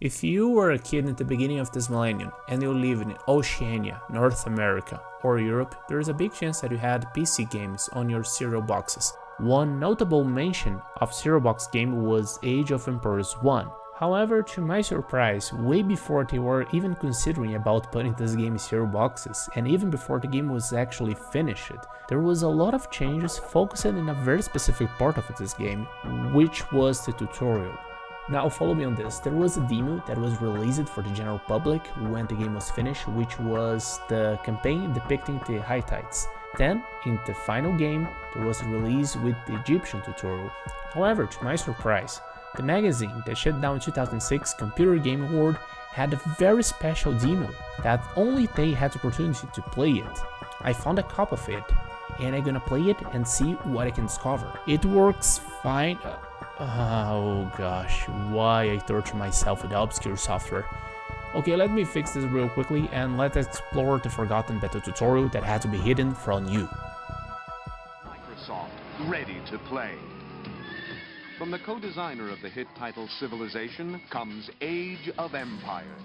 If you were a kid at the beginning of this millennium and you live in Oceania, North America, or Europe, there is a big chance that you had PC games on your cereal boxes. One notable mention of cereal box game was Age of Empires 1. However, to my surprise, way before they were even considering about putting this game in cereal boxes, and even before the game was actually finished, there was a lot of changes focused in a very specific part of this game, which was the tutorial. Now follow me on this, there was a demo that was released for the general public when the game was finished, which was the campaign depicting the Hittites. Then, in the final game, there was a release with the Egyptian tutorial. However, to my surprise, the magazine that shut down in 2006, Computer Game Award, had a very special demo that only they had the opportunity to play it. I found a copy of it, and I'm gonna play it and see what I can discover. It works fine. Oh gosh, why I torture myself with obscure software. Okay, let me fix this real quickly and let's explore the forgotten beta tutorial that had to be hidden from you. Microsoft, ready to play. From the co-designer of the hit title Civilization comes Age of Empires.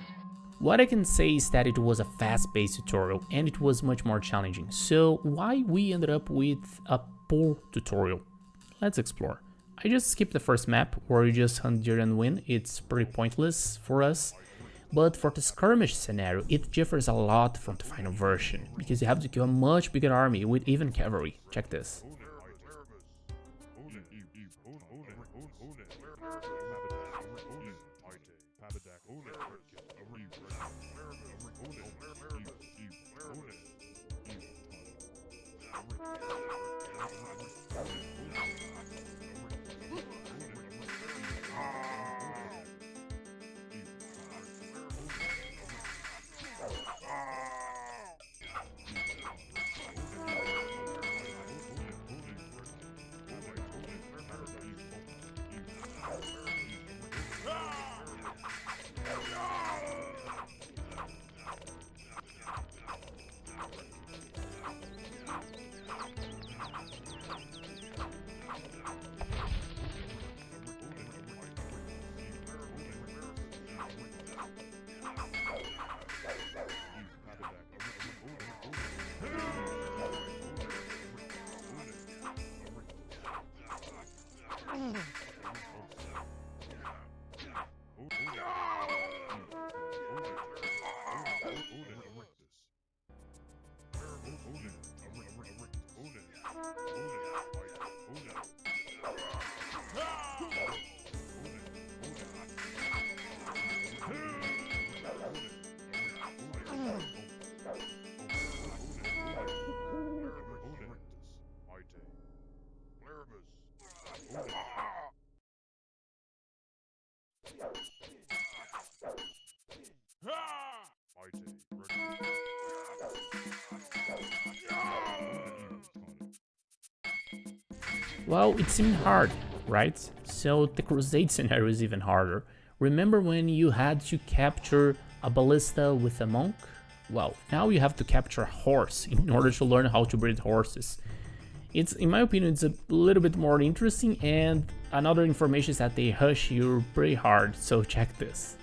What I can say is that it was a fast-paced tutorial and it was much more challenging. So why we ended up with a poor tutorial? Let's explore. I just skipped the first map where you just hunt deer and win, it's pretty pointless for us. But for the skirmish scenario, it differs a lot from the final version, because you have to kill a much bigger army with even cavalry. Check this. Well, it seemed hard, right? So the Crusade scenario is even harder. Remember when you had to capture a ballista with a monk? Well, now you have to capture a horse in order to learn how to breed horses. It's, in my opinion, it's a little bit more interesting, and another information is that they hush you pretty hard, so check this.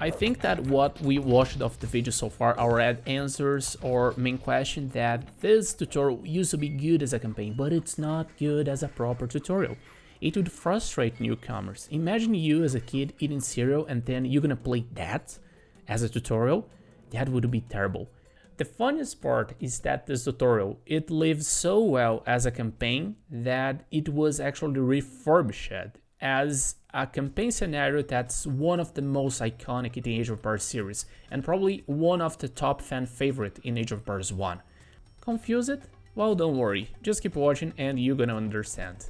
I think that what we watched of the video so far already answers our main question, that this tutorial used to be good as a campaign, but it's not good as a proper tutorial. It would frustrate newcomers. Imagine you as a kid eating cereal and then you're gonna play that as a tutorial. That would be terrible. The funniest part is that this tutorial, it lives so well as a campaign that it was actually refurbished as a campaign scenario that's one of the most iconic in the Age of Empires series, and probably one of the top fan favorite in Age of Empires 1. Confused? Well, don't worry, just keep watching and you're gonna understand.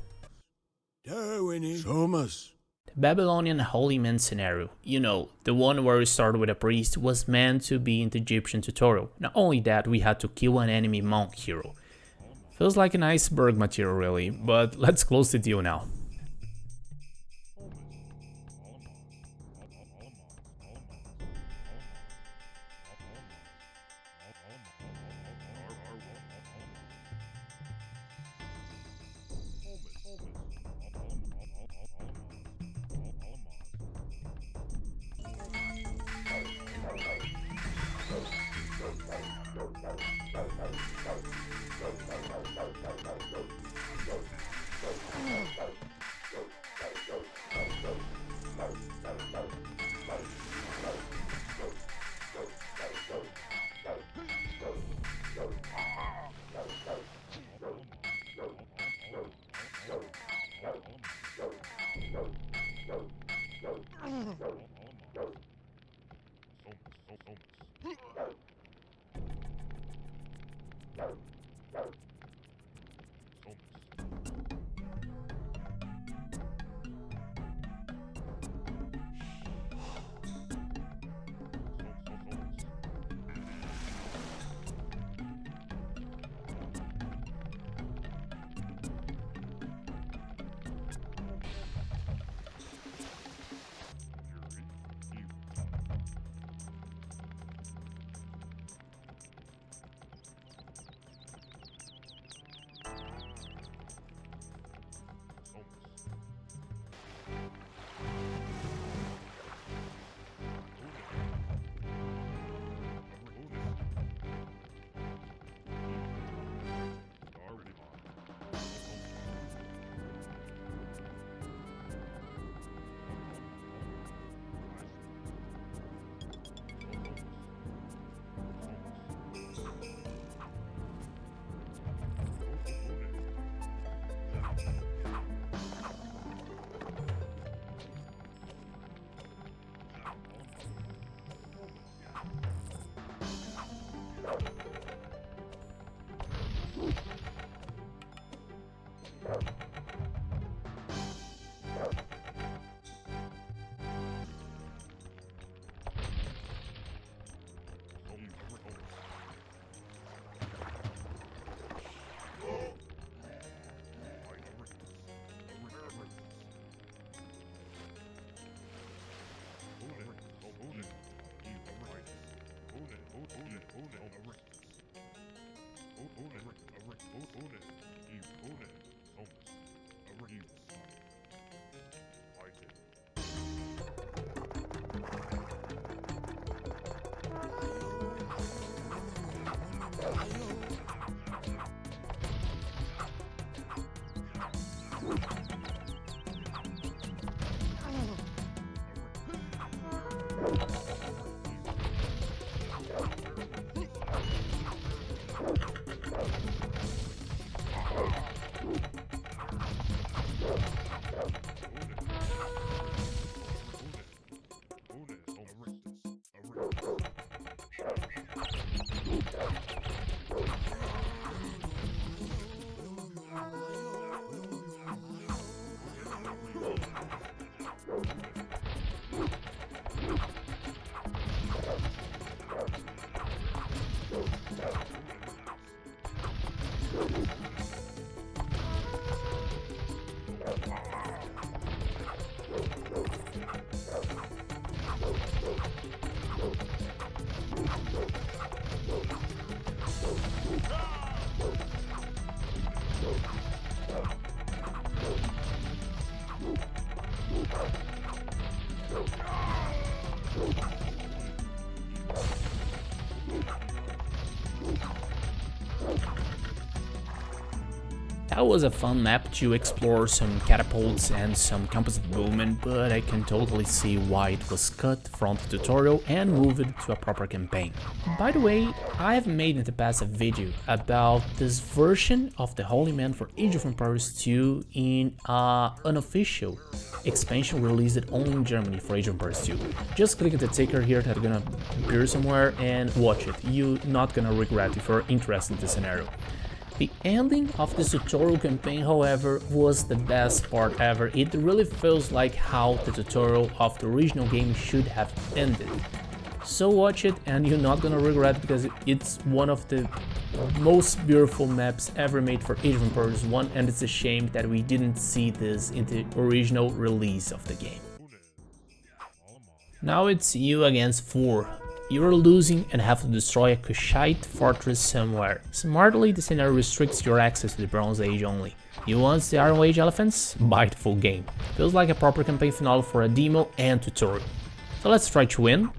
Thomas. The Babylonian Holy Man scenario, the one where we started with a priest, was meant to be in the Egyptian tutorial. Not only that, we had to kill an enemy monk hero. Feels like an iceberg material really, but let's close the deal now. That was a fun map to explore some catapults and some composite movement, but I can totally see why it was cut from the tutorial and moved to a proper campaign. By the way, I have made in the past a video about this version of the Holy Man for Age of Empires 2 in an unofficial expansion released only in Germany for Age of Empires 2. Just click the ticker here that's gonna appear somewhere and watch it. You're not gonna regret if you're interested in the scenario. The ending of this tutorial campaign, however, was the best part ever. It really feels like how the tutorial of the original game should have ended. So watch it and you're not gonna regret, because it's one of the most beautiful maps ever made for Age of Empires 1, and it's a shame that we didn't see this in the original release of the game. Now it's you against 4. You're losing and have to destroy a Kushite fortress somewhere. Smartly, the scenario restricts your access to the Bronze Age only. You want the Iron Age elephants? Buy the full game. Feels like a proper campaign finale for a demo and tutorial. So let's try to win.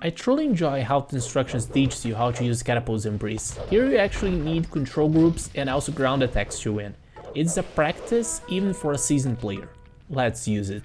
I truly enjoy how the instructions teach you how to use catapults and breeze. Here you actually need control groups and also ground attacks to win. It's a practice even for a seasoned player. Let's use it.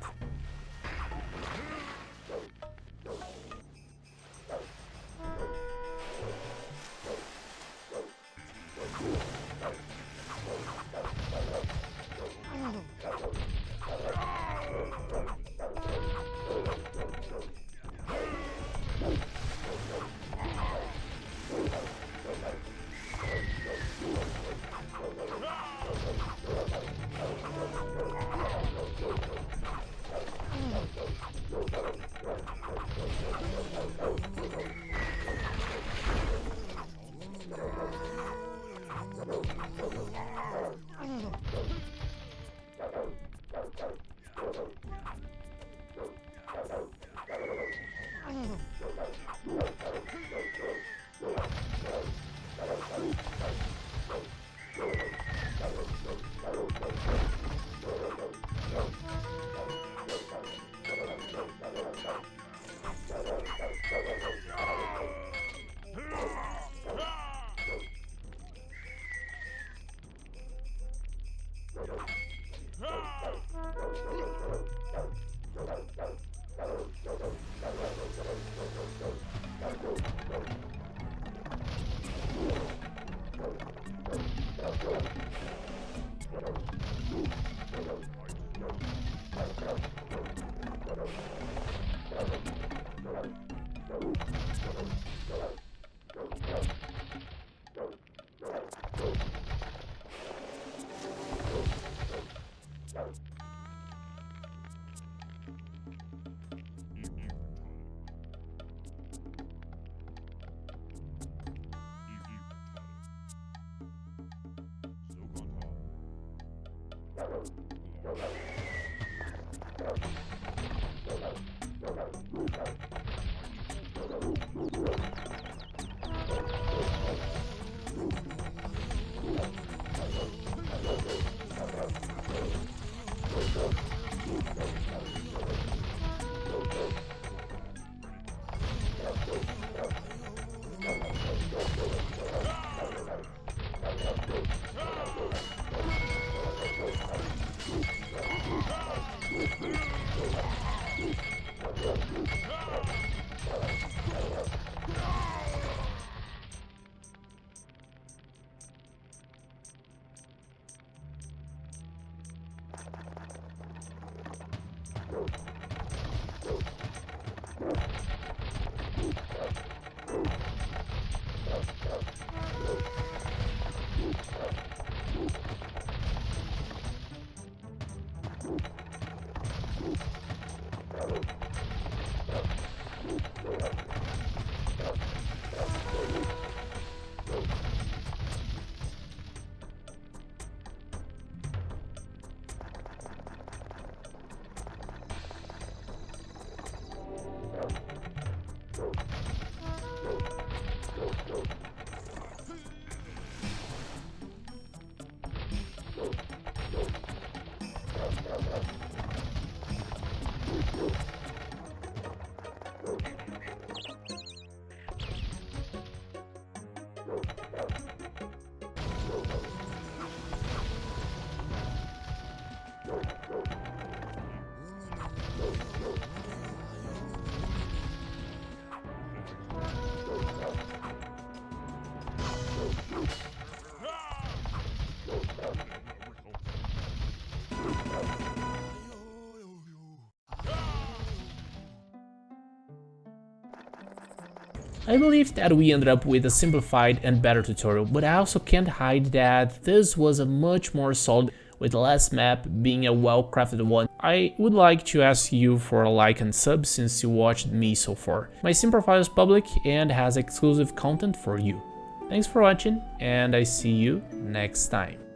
I believe that we ended up with a simplified and better tutorial, but I also can't hide that this was a much more solid, with the last map being a well-crafted one. I would like to ask you for a like and sub since you watched me so far. My Simplify is public and has exclusive content for you. Thanks for watching, and I see you next time.